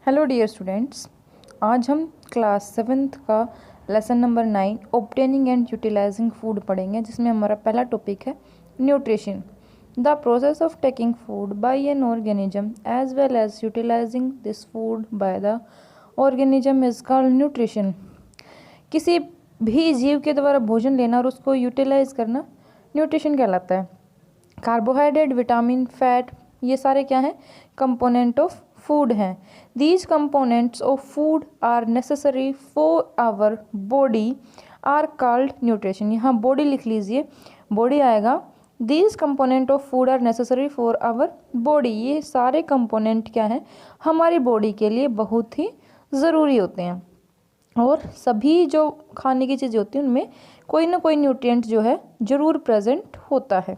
Hello dear students, आज हम class 7th का lesson number 9 obtaining and utilising food पढ़ेंगे, जिसमें हमारा पहला टॉपिक है nutrition. The process of taking food by an organism as well as utilising this food by the organism is called nutrition. किसी भी जीव के द्वारा भोजन लेना और उसको यूटिलाइज करना न्यूट्रिशन कहलाता है। कार्बोहाइड्रेट, विटामिन, फैट, ये सारे क्या हैं? कंपोनेंट ऑफ फूड हैं। These components of food are necessary for our body are called nutrition. यहाँ बॉडी लिख लीजिए, बॉडी आएगा। These component of food are necessary for our body, ये सारे कंपोनेंट क्या हैं? हमारी बॉडी के लिए बहुत ही ज़रूरी होते हैं। और सभी जो खाने की चीज़ें होती हैं उनमें कोई ना कोई न्यूट्रिएंट जो है ज़रूर प्रेजेंट होता है।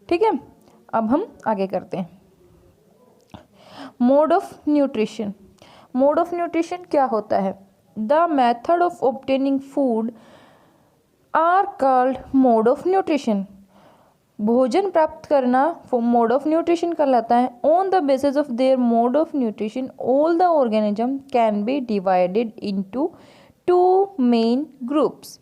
ठीक है, अब हम आगे करते हैं। Mode of nutrition. Mode of nutrition क्या होता है? The method of obtaining food are called mode of nutrition. भोजन प्राप्त करना मोड ऑफ न्यूट्रिशन कहलाता है। On the basis of their mode of nutrition all the organism can be divided into two main groups.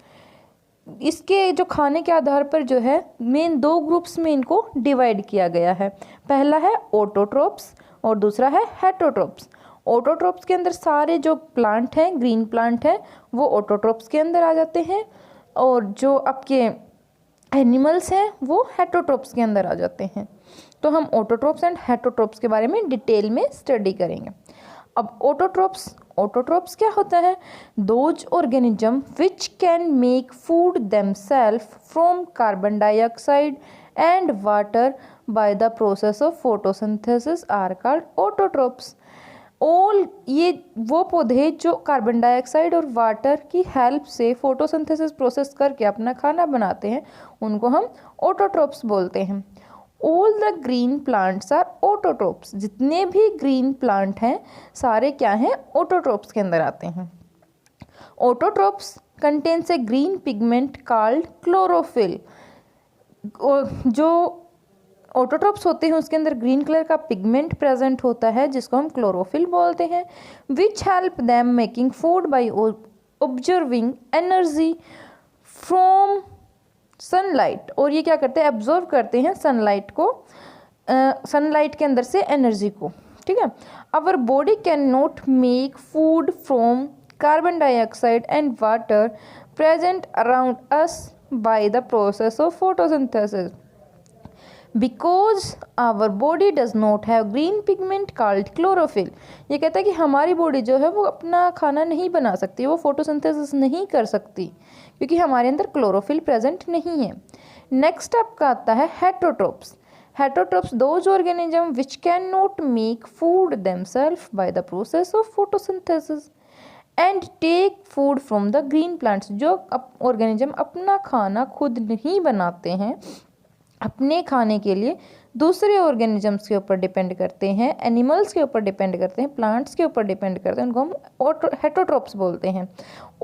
इसके जो खाने के आधार पर जो है मेन दो ग्रुप्स में इनको डिवाइड किया गया है। पहला है ऑटोट्रोप्स और दूसरा है हेटरोट्रोप्स। ऑटोट्रोप्स के अंदर सारे जो प्लांट हैं, ग्रीन प्लांट हैं, वो ऑटोट्रोप्स के अंदर आ जाते हैं, और जो आपके एनिमल्स हैं वो हेटरोट्रोप्स के अंदर आ जाते हैं। तो हम ऑटोट्रोप्स एंड हेटरोट्रोप्स के बारे में डिटेल में स्टडी करेंगे। अब ऑटोट्रोप्स क्या होता है? Those organism which can make food themself from carbon dioxide and water by the process of photosynthesis are called autotrophs. All ये वो पौधे जो कार्बन डाइऑक्साइड और वाटर की हेल्प से फोटोसिंथेसिस प्रोसेस करके अपना खाना बनाते हैं, उनको हम ऑटोट्रोप्स बोलते हैं। All the green plants are autotrophs. जितने भी ग्रीन प्लांट हैं सारे क्या हैं? ऑटोट्रोप्स के अंदर आते हैं। ऑटोट्रोप्स कंटेन्स ए ग्रीन पिगमेंट कॉल्ड क्लोरोफिल। जो ऑटोट्रोप्स होते हैं उसके अंदर ग्रीन कलर का पिगमेंट प्रेजेंट होता है, जिसको हम क्लोरोफिल बोलते हैं। Which help them making food by observing energy from sunlight. और ये क्या करते हैं? एब्जॉर्व करते हैं सनलाइट को, सनलाइट के अंदर से एनर्जी को। ठीक है। Our body can not make food from carbon dioxide and water present around us by the process of photosynthesis because our body does not have green pigment called chlorophyll. ये कहता है कि हमारी बॉडी जो है वो अपना खाना नहीं बना सकती, वो फोटोसिंथेसिस नहीं कर सकती, क्योंकि हमारे अंदर क्लोरोफिल प्रेजेंट नहीं है। नेक्स्ट आपका आता है heterotrophs. Heterotrophs those organism which can not make food themselves by the process of photosynthesis and take food from the green plants. जो ऑर्गेनिज्म अपना खाना खुद नहीं बनाते हैं, अपने खाने के लिए दूसरे ऑर्गेनिजम्स के ऊपर डिपेंड करते हैं, एनिमल्स के ऊपर डिपेंड करते हैं, प्लांट्स के ऊपर डिपेंड करते हैं, उनको हम हेटरोट्रोप्स बोलते हैं।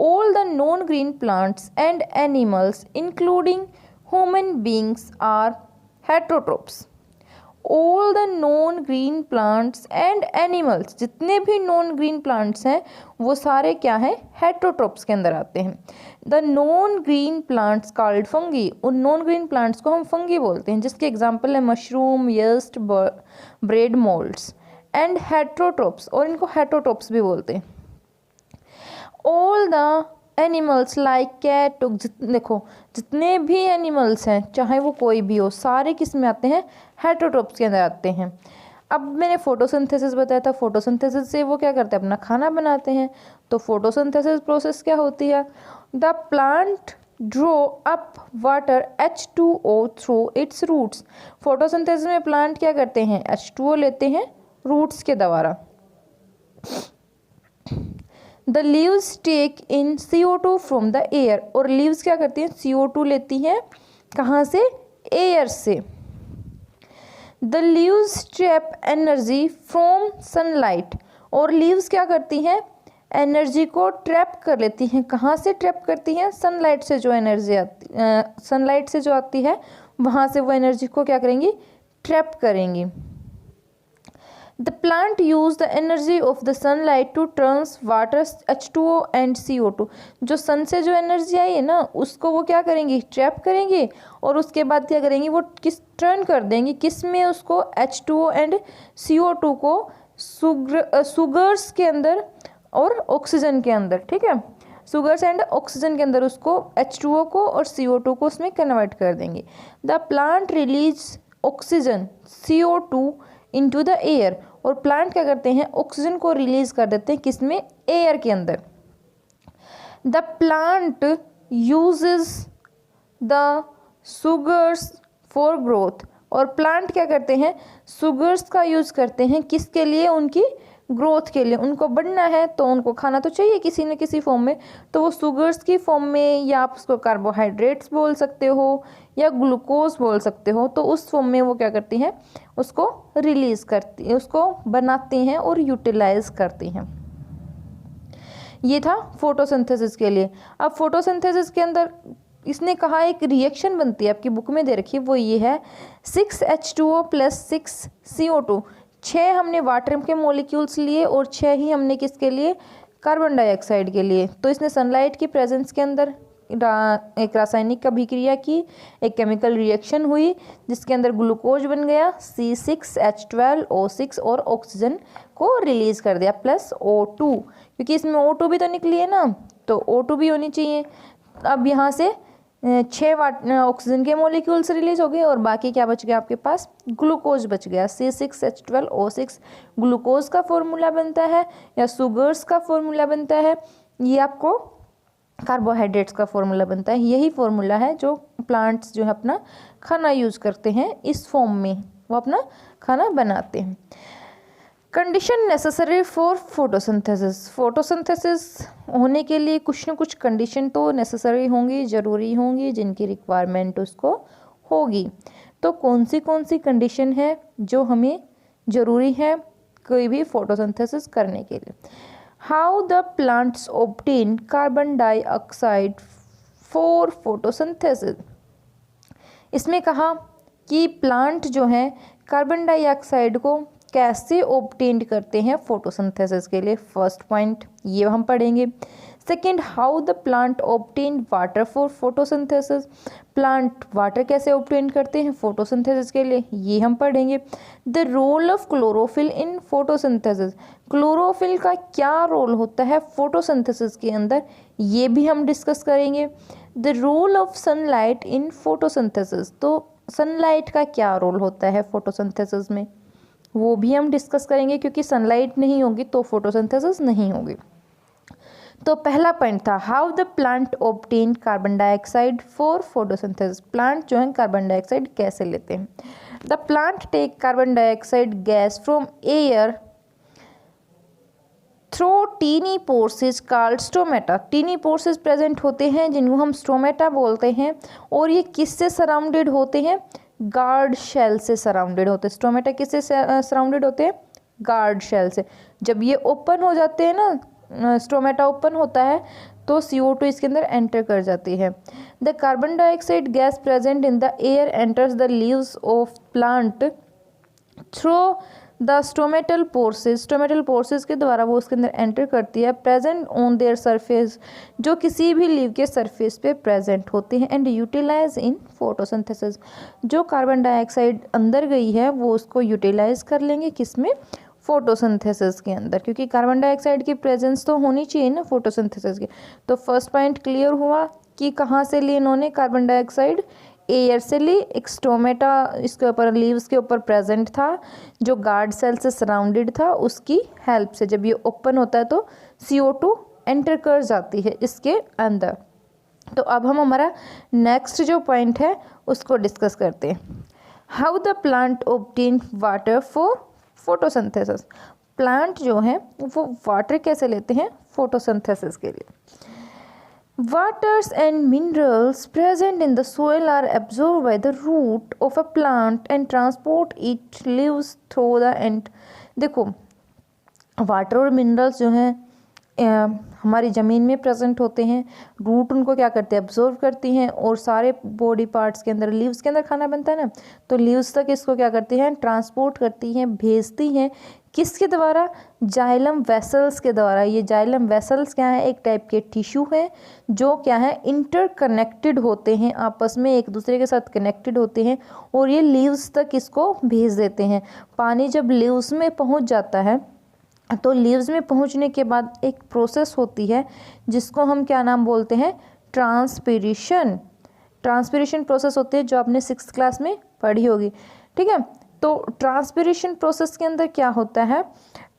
All the non green plants and animals including human beings are heterotrophs. All the non green plants and animals, जितने भी नॉन ग्रीन प्लांट्स हैं वो सारे क्या हैं? हेटरोट्रोप्स के अंदर आते हैं। The non green plants called fungi. उन नॉन ग्रीन प्लांट्स को हम फंगी बोलते हैं, जिसके एग्जाम्पल है mushroom, yeast, bread moulds and heterotrophs, और इनको हेटरोट्रोप्स भी बोलते हैं। All the animals like cat, देखो जितने भी एनिमल्स हैं चाहे वो कोई भी हो, सारे किस में आते हैं? हेटरोट्रोप्स के अंदर आते हैं। अब मैंने फोटोसिंथेसिस बताया था, फोटोसिंथेसिस से वो क्या करते हैं? अपना खाना बनाते हैं। तो फोटोसिंथेसिस प्रोसेस क्या होती है? The plant draw up water H2O through its roots. Photosynthesis में प्लांट क्या करते हैं? H2O लेते हैं रूट्स के द्वारा। The leaves take in CO2 from the air. और लीव्स क्या करती हैं? CO2 लेती हैं कहाँ से? एयर से। The leaves trap energy from sunlight. और लीव्स क्या करती हैं? एनर्जी को ट्रैप कर लेती हैं। कहाँ से ट्रैप करती हैं? सनलाइट से जो एनर्जी आती, सनलाइट से जो आती है वहाँ से वो एनर्जी को क्या करेंगी? ट्रैप करेंगी। The plant use the energy of the sunlight to turns water H2O and CO2। जो सन से जो एनर्जी आई है ना, उसको वो क्या करेंगे, ट्रैप करेंगे, और उसके बाद क्या करेंगे, वो किस टर्न कर देंगे, किस में, उसको H2O एंड CO2 को सुगर्स के अंदर और ऑक्सीजन के अंदर, ठीक है, सुगर्स एंड ऑक्सीजन के अंदर उसको H2O को और CO2 को उसमें कन्वर्ट कर देंगे। The plant release oxygen CO2 into the air, और प्लांट क्या करते हैं, ऑक्सीजन को रिलीज कर देते हैं किसमें, एयर के अंदर। The plant uses the sugars for growth, और प्लांट क्या करते हैं, सुगर्स का यूज करते हैं किसके लिए, उनकी ग्रोथ के लिए। उनको बढ़ना है तो उनको खाना तो चाहिए किसी न किसी फॉर्म में, तो वो सुगर्स की फॉर्म में, या आप उसको कार्बोहाइड्रेट्स बोल सकते हो या ग्लूकोज बोल सकते हो, तो उस फॉर्म में वो क्या करती हैं, उसको रिलीज करती है, उसको बनाती हैं और यूटिलाइज करती हैं। ये था फोटोसिंथेसिस के लिए। अब फोटोसिंथेसिस के अंदर इसने कहा एक रिएक्शन बनती है, आपकी बुक में दे रखी है, वो ये है 6H2O + 6CO2। 6 हमने वाटर के मॉलिक्यूल्स लिए और 6 ही हमने किसके लिए, कार्बन डाइऑक्साइड के लिए। तो इसने सनलाइट की प्रेजेंस के अंदर एक रासायनिक अभिक्रिया की, एक केमिकल रिएक्शन हुई जिसके अंदर ग्लूकोज बन गया C6H12O6 और ऑक्सीजन को रिलीज कर दिया प्लस O2, क्योंकि इसमें O2 भी तो निकली है ना, तो O2 भी होनी चाहिए। अब यहाँ से 6 ऑक्सीजन के मॉलिक्यूल्स रिलीज हो गए और बाकी क्या बच गया आपके पास, ग्लूकोज बच गया C6H12O6। ग्लूकोज का फॉर्मूला बनता है या सुगर्स का फॉर्मूला बनता है, ये आपको कार्बोहाइड्रेट्स का फॉर्मूला बनता है। यही फॉर्मूला है जो प्लांट्स जो है अपना खाना यूज करते हैं, इस फॉर्म में वो अपना खाना बनाते हैं। Condition necessary for photosynthesis, photosynthesis होने के लिए कुछ न कुछ कंडीशन तो नेसेसरी होंगी, ज़रूरी होंगी, जिनकी रिक्वायरमेंट उसको होगी। तो कौन सी कंडीशन है जो हमें ज़रूरी है कोई भी फोटोसिंथेसिस करने के लिए। How the plants obtain carbon dioxide for photosynthesis. इसमें कहा कि प्लांट जो है कार्बन डाइऑक्साइड को कैसे ऑब्टेन करते हैं फोटोसिंथेसिस के लिए। फर्स्ट पॉइंट ये हम पढ़ेंगे। Second, how the plant obtain water for photosynthesis, plant water कैसे ऑब्टेन करते हैं फोटोसिंथेसिस के लिए, ये हम पढ़ेंगे। The role of chlorophyll in photosynthesis, chlorophyll का क्या रोल होता है फोटोसिंथेसिस के अंदर, ये भी हम डिस्कस करेंगे। The role of sunlight in photosynthesis, तो सनलाइट का क्या रोल होता है फोटोसिंथेसिस में, वो भी हम डिस्कस करेंगे, क्योंकि सनलाइट नहीं होगी तो फोटोसिंथेसिस नहीं होगी। तो पहला पॉइंट था how the plant obtain carbon dioxide for photosynthesis, plant जो है कार्बन डाइऑक्साइड कैसे लेते हैं। The plant take carbon dioxide gas from air through tiny pores called stomata, tiny pores present होते हैं जिनको हम स्टोमेटा बोलते हैं, और ये किससे सराउंडेड होते हैं, गार्ड शेल से सराउंडेड होते हैं। स्टोमेटा किससे सराउंडेड होते हैं, गार्ड शेल से। जब ये ओपन हो जाते हैं ना, स्टोमेटा ओपन होता है तो CO2 इसके अंदर एंटर कर जाती है। The carbon dioxide gas present in the air enters the leaves of plant through the stomatal processes, stomatal processes के द्वारा वो उसके अंदर एंटर करती है। प्रेजेंट ऑन देयर सरफेस, जो किसी भी लीव के सरफेस पे प्रेजेंट होते हैं। एंड यूटिलाइज इन फोटोसिंथेसिस, जो कार्बन डाइऑक्साइड अंदर गई है वो उसको यूटिलाइज कर लेंगे किसमें, फोटोसिंथेसिस के अंदर, क्योंकि कार्बन डाइऑक्साइड की प्रेजेंस तो होनी चाहिए ना फोटोसिंथेसिस की। तो फर्स्ट पॉइंट क्लियर हुआ कि कहाँ से ली इन्होंने कार्बन डाइऑक्साइड, एयर से ली। एक स्टोमेटा इसके ऊपर लीव्स के ऊपर प्रेजेंट था जो गार्ड सेल से सराउंडेड था, उसकी हेल्प से जब ये ओपन होता है तो CO2 एंटर कर जाती है इसके अंदर। तो अब हम हमारा नेक्स्ट जो पॉइंट है उसको डिस्कस करते हैं। How the plant obtain water for photosynthesis, plant जो है वो वाटर कैसे लेते हैं फोटोसिंथेसिस के लिए। Waters and minerals present in the soil are absorbed by the root of a plant and transport its leaves through the end। देखो water और मिनरल्स जो हैं हमारी ज़मीन में प्रेजेंट होते हैं, रूट उनको क्या करते हैं, एब्जॉर्व करती हैं, और सारे बॉडी पार्ट्स के अंदर, लीव्स के अंदर खाना बनता है ना, तो लीव्स तक इसको क्या करती हैं, ट्रांसपोर्ट करती हैं, भेजती हैं, किसके द्वारा, जाइलम वेसल्स के द्वारा। ये जाइलम वेसल्स क्या है, एक टाइप के टिश्यू है जो क्या है, इंटरकनेक्टेड होते हैं, आपस में एक दूसरे के साथ कनेक्टेड होते हैं, और ये लीव्स तक इसको भेज देते हैं। पानी जब लीव्स में पहुंच जाता है तो लीव्स में पहुंचने के बाद एक प्रोसेस होती है जिसको हम क्या नाम बोलते हैं, ट्रांसपिरेशन। ट्रांसपिरेशन प्रोसेस होती है जो आपने 6th क्लास में पढ़ी होगी, ठीक है। तो ट्रांसपिरेशन प्रोसेस के अंदर क्या होता है,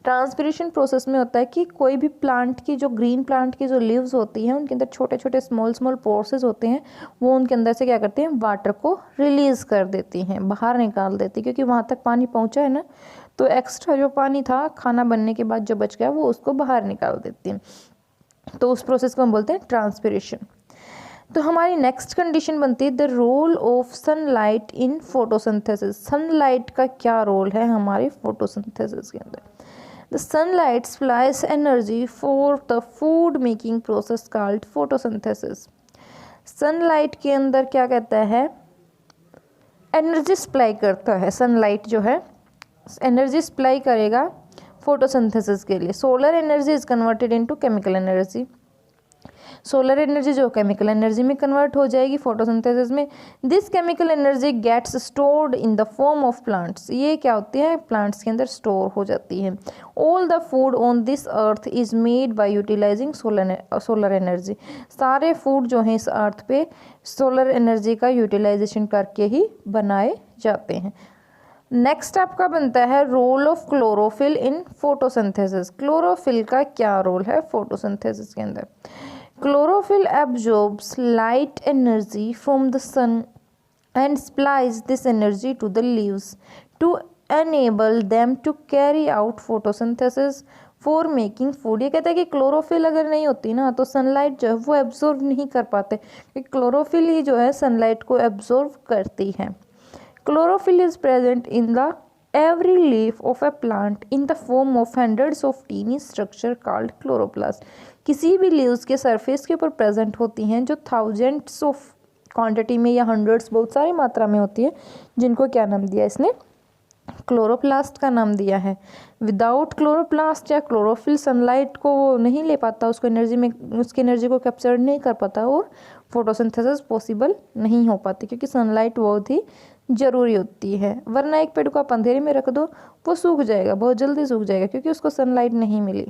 ट्रांसपिरेशन प्रोसेस में होता है कि कोई भी प्लांट की जो ग्रीन प्लांट की जो लीव्स होती हैं उनके अंदर छोटे छोटे स्मॉल पोर्सेस होते हैं, वो उनके अंदर से क्या करते हैं, वाटर को रिलीज कर देती हैं, बाहर निकाल देती हैं, क्योंकि वहाँ तक पानी पहुँचा है ना, तो एक्स्ट्रा जो पानी था खाना बनने के बाद जो बच गया वो उसको बाहर निकाल देती हैं। तो उस प्रोसेस को हम बोलते हैं ट्रांसपिरेशन। तो हमारी नेक्स्ट कंडीशन बनती है the role of sunlight in photosynthesis. Sunlight का क्या रोल है हमारे फोटोसिंथेसिस के अंदर। The sunlight supplies energy for the food making process called photosynthesis. Sunlight के अंदर क्या कहता है, एनर्जी सप्लाई करता है, सनलाइट जो है एनर्जी सप्लाई करेगा फोटोसिंथेसिस के लिए। Solar energy is converted into chemical energy. Solar energy जो केमिकल एनर्जी में कन्वर्ट हो जाएगी फोटोसिंथेसिस में। This chemical energy gets stored in the form of plants. ये क्या होती है, प्लांट्स के अंदर स्टोर हो जाती है। All the food on this earth is made by utilising solar energy. सारे फूड जो हैं इस अर्थ पे सोलर एनर्जी का यूटिलाइजेशन करके ही बनाए जाते हैं। नेक्स्ट आपका बनता है role of chlorophyll in photosynthesis. Chlorophyll का क्या रोल है फोटोसिंथेसिस के अंदर। Chlorophyll absorbs light energy from the sun and supplies this energy to the leaves to enable them to carry out photosynthesis for making food। ये कहता है कि chlorophyll अगर नहीं होती ना तो सनलाइट जो है वो एब्जॉर्व नहीं कर पाते, क्योंकि क्लोरोफिल ही जो है सनलाइट को एब्जॉर्व करती है। Chlorophyll is present in the every leaf of a plant in the form of hundreds of teeny structure called chloroplast। किसी भी लीव्स के सरफेस के ऊपर प्रेजेंट होती हैं जो थाउजेंड्स ऑफ क्वांटिटी में या हंड्रेड्स बहुत सारी मात्रा में होती है, जिनको क्या नाम दिया इसने, क्लोरोप्लास्ट का नाम दिया है। विदाउट क्लोरोप्लास्ट या क्लोरोफिल सनलाइट को वो नहीं ले पाता, उसको एनर्जी में उसकी एनर्जी को कैप्चर नहीं कर पाता और फोटोसिंथेसिस पॉसिबल नहीं हो पाती, क्योंकि सनलाइट बहुत ही ज़रूरी होती है। वरना एक पेड़ को आप अंधेरे में रख दो वो सूख जाएगा, बहुत जल्दी सूख जाएगा, क्योंकि उसको सनलाइट नहीं मिली।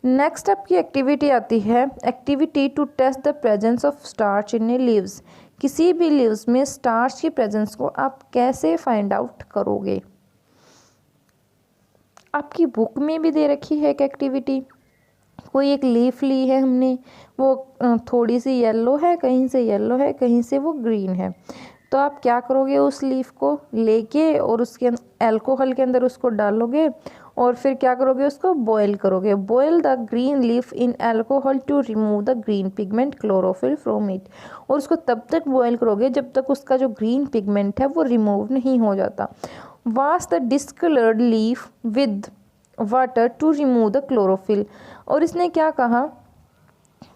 नेक्स्ट आपकी एक्टिविटी आती है activity to test the presence of starch in a leaves. किसी भी लीव्स में स्टार्च की प्रेजेंस को आप कैसे फाइंड आउट करोगे। आपकी बुक में भी दे रखी है एक एक्टिविटी। कोई एक लीफ ली है हमने, वो थोड़ी सी येलो है, कहीं से येलो है, कहीं से वो ग्रीन है। तो आप क्या करोगे, उस लीफ को लेके और उसके अल्कोहल के अंदर उसको डालोगे और फिर क्या करोगे, उसको बॉयल करोगे। Boil the green leaf in alcohol to remove the green pigment chlorophyll from it. और उसको तब तक बॉयल करोगे जब तक उसका जो ग्रीन पिगमेंट है वो रिमूव नहीं हो जाता। Wash the discoloured leaf with water to remove the chlorophyll. और इसने क्या कहा,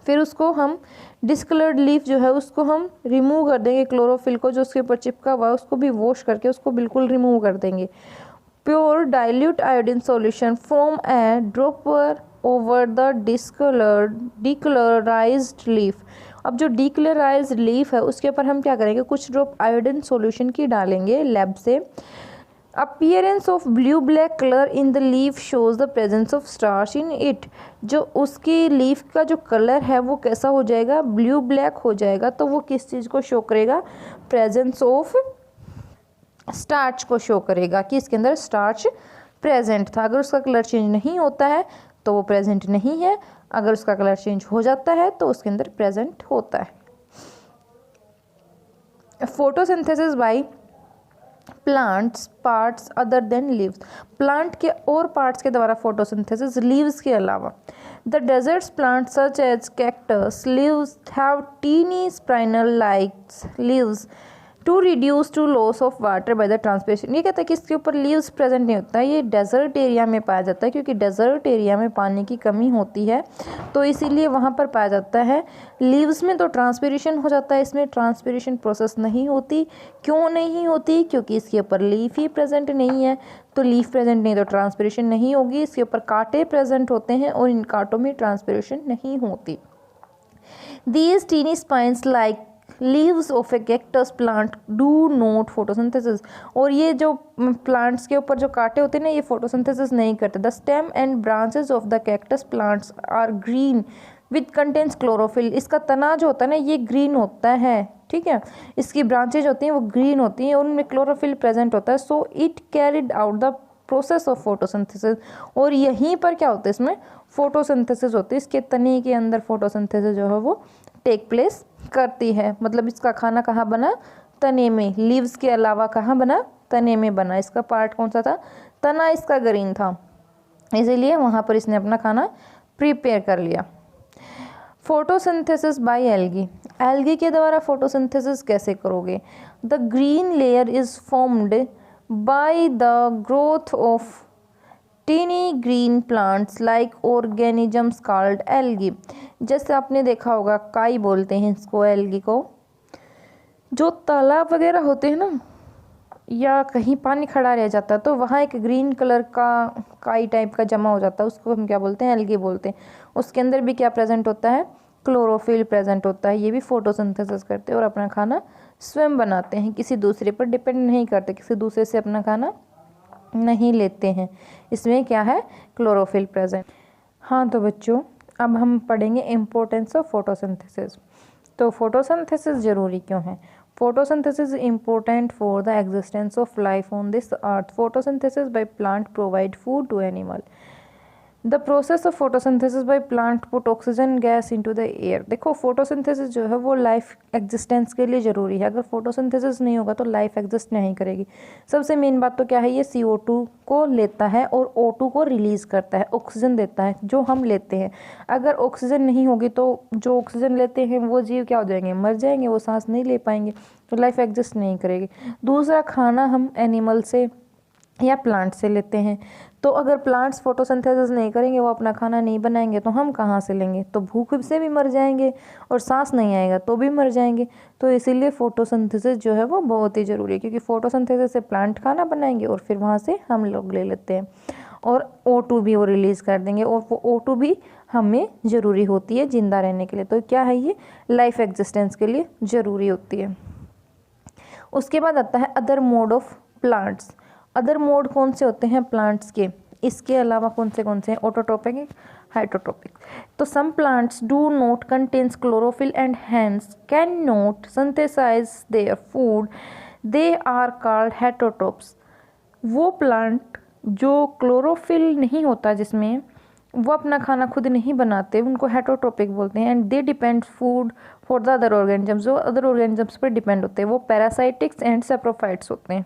फिर उसको हम डिस्कलर्ड लीफ जो है उसको हम रिमूव कर देंगे, क्लोरोफिल को जो उसके ऊपर चिपका हुआ है उसको भी वॉश करके उसको बिल्कुल रिमूव कर देंगे। Pure dilute iodine solution from a dropper over the decolourised leaf. अब जो डिकलराइज्ड लीफ है उसके ऊपर हम क्या करेंगे, कुछ ड्रॉप आयोडीन सॉल्यूशन की डालेंगे लैब से। Appearance of blue black colour in the leaf shows the presence of starch in it. जो उसकी लीफ का जो कलर है वो कैसा हो जाएगा, ब्लू ब्लैक हो जाएगा। तो वो किस चीज़ को शो करेगा, प्रेजेंस ऑफ स्टार्च को शो करेगा कि इसके अंदर स्टार्च प्रेजेंट था। अगर उसका कलर चेंज नहीं होता है तो वो प्रेजेंट नहीं है, अगर उसका कलर चेंज हो जाता है तो उसके अंदर प्रेजेंट होता है। Photosynthesis by plants parts other than leaves. Plant के और पार्ट्स के द्वारा फोटोसिंथेसिस, लीव्स के अलावा। The deserts plant such as cactus leaves have tiny spinal like leaves to reduce to loss of water by the transpiration. ये कहता है कि इसके ऊपर लीव्स प्रेजेंट नहीं होता है, ये डेजर्ट एरिया में पाया जाता है, क्योंकि डेजर्ट एरिया में पानी की कमी होती है तो इसीलिए वहाँ पर पाया जाता है। लीव्स में तो ट्रांसपिरेशन हो जाता है, इसमें ट्रांसपिरेशन प्रोसेस नहीं होती। क्यों नहीं होती? क्योंकि इसके ऊपर लीफ ही प्रेजेंट नहीं है, तो लीफ प्रेजेंट नहीं तो ट्रांसपिरेशन नहीं होगी। इसके ऊपर कांटे प्रेजेंट होते हैं और इन कांटों में ट्रांसपिरेशन नहीं होती। These teeny spines like leaves of a cactus plant do not photosynthesis। और ये जो प्लांट्स के ऊपर जो कांटे होते हैं ना, ये फोटोसिंथेसिस नहीं करते। The stem and branches of the cactus plants are green with contains chlorophyll. इसका तना जो होता है ना, ये ग्रीन होता है, ठीक है। इसकी ब्रांचेज होती हैं वो ग्रीन होती हैं और उनमें क्लोरोफिल प्रेजेंट होता है। So it carried out the process of photosynthesis. और यहीं पर क्या होता है, इसमें फोटोसिंथेसिस होती है। इसके तने के अंदर फोटोसिंथेसिस जो है वो टेक प्लेस करती है। मतलब इसका खाना कहाँ बना? तने में। लीव्स के अलावा कहाँ बना? तने में बना। इसका पार्ट कौन सा था? तना इसका ग्रीन था, इसीलिए वहाँ पर इसने अपना खाना प्रिपेयर कर लिया। Photosynthesis by algae. एल्गी के द्वारा फोटोसिंथेसिस कैसे करोगे? The green layer is formed by the growth of tiny green plants like organisms called algae. जैसे आपने देखा होगा, काई बोलते हैं इसको, एल्गी को। जो तालाब वगैरह होते हैं ना, या कहीं पानी खड़ा रह जाता है तो वहाँ एक ग्रीन कलर का काई टाइप का जमा हो जाता है, उसको हम क्या बोलते हैं? एल्गी बोलते हैं। उसके अंदर भी क्या प्रेजेंट होता है? क्लोरोफिल प्रेजेंट होता है। ये भी फोटोसिंथेसिस करते हैं और अपना खाना स्वयं बनाते हैं, किसी दूसरे पर डिपेंड नहीं करते, किसी दूसरे से अपना खाना नहीं लेते हैं। इसमें क्या है? Chlorophyll present. हाँ तो बच्चों, अब हम पढ़ेंगे इम्पोर्टेंस ऑफ फोटोसिंथेसिस। तो फोटोसिंथेसिस जरूरी क्यों है? Photosynthesis important for the existence of life on this earth. Photosynthesis by plant provide food to animal. The process of photosynthesis by plant put oxygen gas into the air. देखो, photosynthesis जो है वो life existence के लिए ज़रूरी है। अगर photosynthesis नहीं होगा तो लाइफ एग्जिस्ट नहीं करेगी। सबसे मेन बात तो क्या है? ये CO2 को लेता है और O2 को रिलीज़ करता है, ऑक्सीजन देता है जो हम लेते हैं। अगर ऑक्सीजन नहीं होगी तो जो ऑक्सीजन लेते हैं वो जीव क्या हो जाएंगे? मर जाएंगे, वो सांस नहीं ले पाएंगे, तो लाइफ एग्जिस्ट नहीं करेगी। दूसरा, खाना हम एनिमल से या प्लांट से लेते हैं, तो अगर प्लांट्स फोटोसिंथेसिस नहीं करेंगे, वो अपना खाना नहीं बनाएंगे, तो हम कहाँ से लेंगे? तो भूख से भी मर जाएंगे और सांस नहीं आएगा तो भी मर जाएंगे। तो इसीलिए फोटोसिंथेसिस जो है वो बहुत ही ज़रूरी है, क्योंकि फोटोसिंथेसिस से प्लांट खाना बनाएंगे और फिर वहाँ से हम लोग ले लेते हैं, और O2 भी वो रिलीज़ कर देंगे, और वो O2 भी हमें ज़रूरी होती है जिंदा रहने के लिए। तो क्या है? ये लाइफ एग्जिस्टेंस के लिए ज़रूरी होती है। उसके बाद आता है other mode of plants. Other mode कौन से होते हैं प्लांट्स के? इसके अलावा कौन से हैं? Autotrophic, hydrotropic. तो some plants do not contains chlorophyll and hence can not synthesise their food, they are called heterotrophs. वो प्लांट जो क्लोरोफिल नहीं होता जिसमें, वो अपना खाना खुद नहीं बनाते, उनको हेटरोट्रोपिक बोलते हैं। And they depend food for the other organisms. जो अदर ऑर्गेनिजम्स पर डिपेंड होते हैं वो पैरासाइटिक्स एंड सेप्रोफाइट्स होते हैं।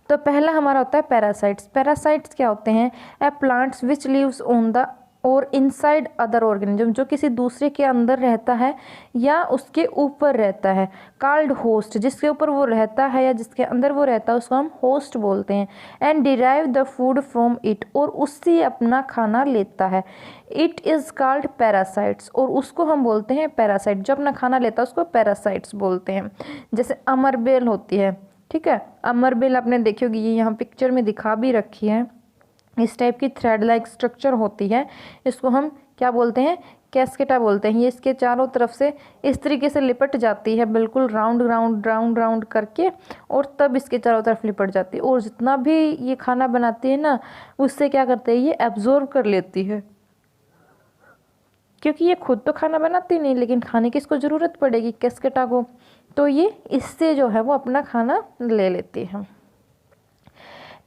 तो पहला हमारा होता है पैरासाइट्स। पैरासाइट्स क्या होते हैं? A plants which lives on the और इनसाइड अदर ऑर्गेनिज्म, जो किसी दूसरे के अंदर रहता है या उसके ऊपर रहता है। कॉल्ड होस्ट, जिसके ऊपर वो रहता है या जिसके अंदर वो रहता है उसको हम होस्ट बोलते हैं। And derive the food from it, और उससे अपना खाना लेता है। इट इज़ कॉल्ड पैरासाइट्स, और उसको हम बोलते हैं पैरासाइट। जो अपना खाना लेता है उसको पैरासाइट्स बोलते हैं। जैसे अमरबेल होती है, ठीक है। अमरबेल आपने देखी होगी, ये यहाँ पिक्चर में दिखा भी रखी है। इस टाइप की थ्रेड लाइक स्ट्रक्चर होती है, इसको हम क्या बोलते हैं? कैस्केटा बोलते हैं। ये इसके चारों तरफ से इस तरीके से लिपट जाती है, बिल्कुल राउंड राउंड राउंड राउंड करके, और तब इसके चारों तरफ लिपट जाती है। और जितना भी ये खाना बनाती है ना, उससे क्या करते हैं? ये एब्जॉर्ब कर लेती है, क्योंकि ये खुद तो खाना बनाती नहीं, लेकिन खाने की इसको ज़रूरत पड़ेगी कैस्केटा को, तो ये इससे जो है वो अपना खाना ले लेती है।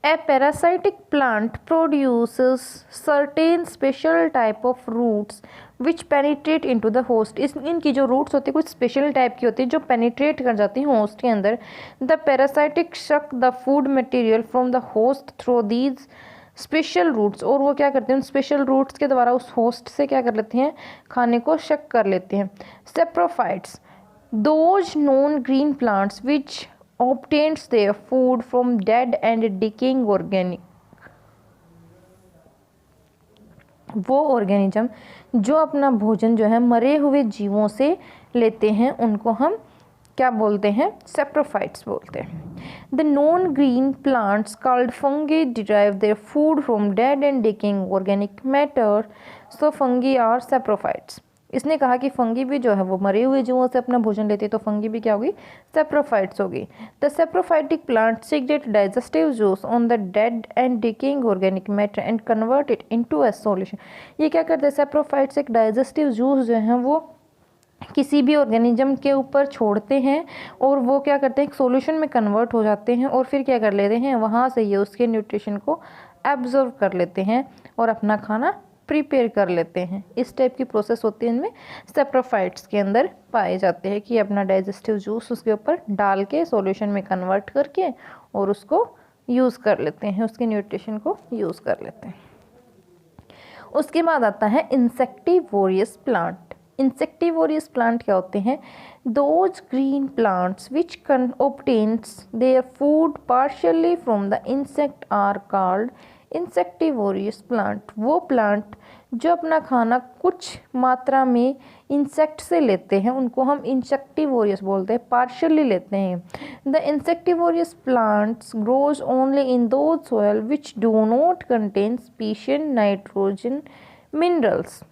A parasitic plant produces certain special type of roots which penetrate into the host। इनकी जो रूट्स होती है कुछ स्पेशल टाइप की होती है जो पेनिट्रेट कर जाती है होस्ट के अंदर। The parasitic suck the food material from the host through these special roots, और वो क्या करते हैं? उन स्पेशल रूट्स के द्वारा उस होस्ट से क्या कर लेते हैं? खाने को शक कर लेते हैं। Saprophytes, those known green plants which obtains their food from dead and decaying organic, वो ऑर्गेनिज्म जो अपना भोजन जो है मरे हुए जीवों से लेते हैं उनको हम क्या बोलते हैं, सेप्रोफाइट्स बोलते हैं। The non green plants called fungi derive their food from dead and decaying organic matter, so fungi are saprophytes. इसने कहा कि फंगी भी जो है वो मरे हुए जीवों से अपना भोजन लेती है, तो फंगी भी क्या होगी, सेप्रोफाइट्स होगी। The saprophytic plant secret digestive juice on the dead and decaying organic matter and convert it into a solution. ये क्या करते हैं, सेप्रोफाइट्स एक डाइजेस्टिव जूस जो है वो किसी भी ऑर्गेनिज्म के ऊपर छोड़ते हैं और वो क्या करते हैं, एक सॉल्यूशन में कन्वर्ट हो जाते हैं और फिर क्या कर लेते हैं, वहाँ से ये उसके न्यूट्रिशन को एब्जॉर्व कर लेते हैं और अपना खाना प्रिपेयर कर लेते हैं। इस टाइप की प्रोसेस होती है इनमें, सेप्रोफाइट्स के अंदर पाए जाते हैं कि अपना डाइजेस्टिव जूस उसके ऊपर डाल के सॉल्यूशन में कन्वर्ट करके और उसको यूज़ कर लेते हैं, उसके न्यूट्रिशन को यूज़ कर लेते हैं। उसके बाद आता है इंसेक्टिवोरियस प्लांट। इंसेक्टिवोरियस प्लांट क्या होते हैं, those green plants which can obtains their food partially from the insect are called insectivorous plant. वो प्लांट जो अपना खाना कुछ मात्रा में इंसेक्ट से लेते हैं उनको हम इंसेक्टिवोरियस बोलते हैं, पार्शियली लेते हैं। The insectivorous plants grows only in those soil which do not contain special nitrogen minerals.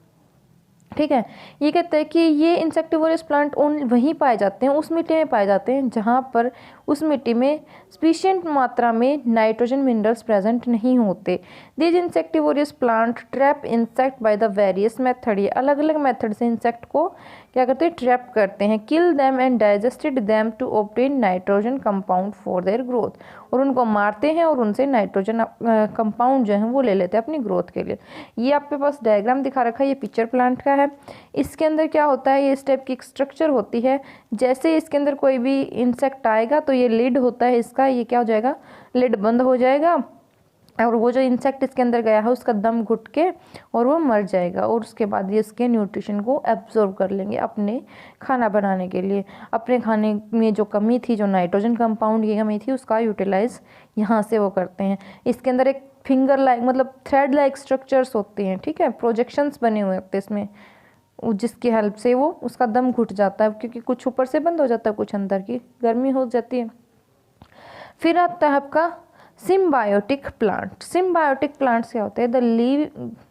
ठीक है, ये कहते हैं कि ये इंसेक्टिवोरियस प्लांट वहीं पाए जाते हैं, उस मिट्टी में पाए जाते हैं जहाँ पर उस मिट्टी में सफिशिएंट मात्रा में नाइट्रोजन मिनरल्स प्रेजेंट नहीं होते। These insectivorous plant trap insect by the various method. ये अलग अलग मेथड से इंसेक्ट को क्या करते हैं, ट्रैप करते हैं। Kill them and digested them to obtain nitrogen compound for their growth. और उनको मारते हैं और उनसे नाइट्रोजन कंपाउंड जो है वो ले लेते हैं अपनी ग्रोथ के लिए। ये आपके पास डायग्राम दिखा रखा है, ये पिक्चर प्लांट का है। इसके अंदर क्या होता है, ये इस टाइप की स्ट्रक्चर होती है। जैसे इसके अंदर कोई भी इंसेक्ट आएगा तो ये लिड होता है इसका, ये क्या हो जाएगा, लिड बंद हो जाएगा और वो जो इंसेक्ट इसके अंदर गया है उसका दम घुट के और वो मर जाएगा और उसके बाद ये इसके न्यूट्रिशन को एब्जॉर्ब कर लेंगे अपने खाना बनाने के लिए। अपने खाने में जो कमी थी, जो नाइट्रोजन कंपाउंड की कमी थी, उसका यूटिलाइज यहाँ से वो करते हैं। इसके अंदर एक फिंगर लाइक मतलब थ्रेड लाइक स्ट्रक्चर्स होते हैं, ठीक है, प्रोजेक्शंस बने हुए होते हैं इसमें, जिसकी हेल्प से वो उसका दम घुट जाता है, क्योंकि कुछ ऊपर से बंद हो जाता है, कुछ अंदर की गर्मी हो जाती है। फिर आता है आपका सिम्बायोटिक प्लांट। सिम्बायोटिक प्लांट्स क्या होते हैं, the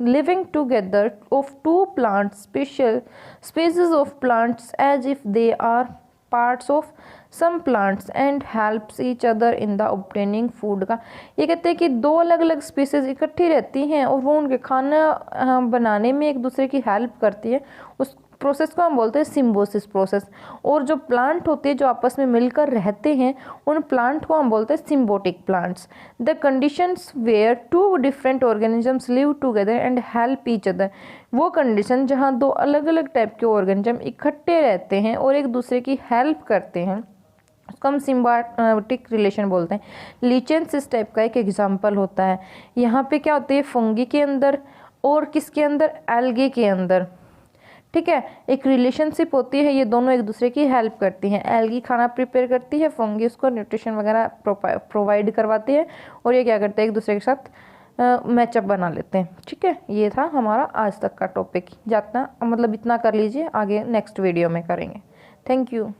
living together of two plants species of plants as if they are parts of some plants and helps each other in the obtaining food का। ये कहते हैं कि दो अलग अलग स्पीसीज इकट्ठी रहती हैं और वो उनके खाना बनाने में एक दूसरे की हेल्प करती है। उस प्रोसेस को हम बोलते हैं सिम्बोसिस प्रोसेस। और जो प्लांट होते हैं जो आपस में मिलकर रहते हैं उन प्लांट को हम बोलते हैं symbiotic plants. The conditions where two different organisms live together and help each other. वो कंडीशन जहाँ दो अलग अलग टाइप के ऑर्गेनिज्म इकट्ठे रहते हैं और एक दूसरे की हेल्प करते हैं, उसको हम सिम्बायोटिक रिलेशन बोलते हैं। लीचेंस इस टाइप का एक एग्जाम्पल होता है। यहाँ पे क्या होती है, फंगी के अंदर और किसके अंदर, एल्गे के अंदर, ठीक है, एक रिलेशनशिप होती है। ये दोनों एक दूसरे की हेल्प करती हैं। एल्गी खाना प्रिपेयर करती है, फंगी उसको न्यूट्रिशन वगैरह प्रोवाइड करवाती है और ये क्या करते हैं, एक दूसरे के साथ मैचअप बना लेते हैं। ठीक है, ये था हमारा आज तक का टॉपिक। जितना मतलब इतना कर लीजिए, आगे नेक्स्ट वीडियो में करेंगे। Thank you.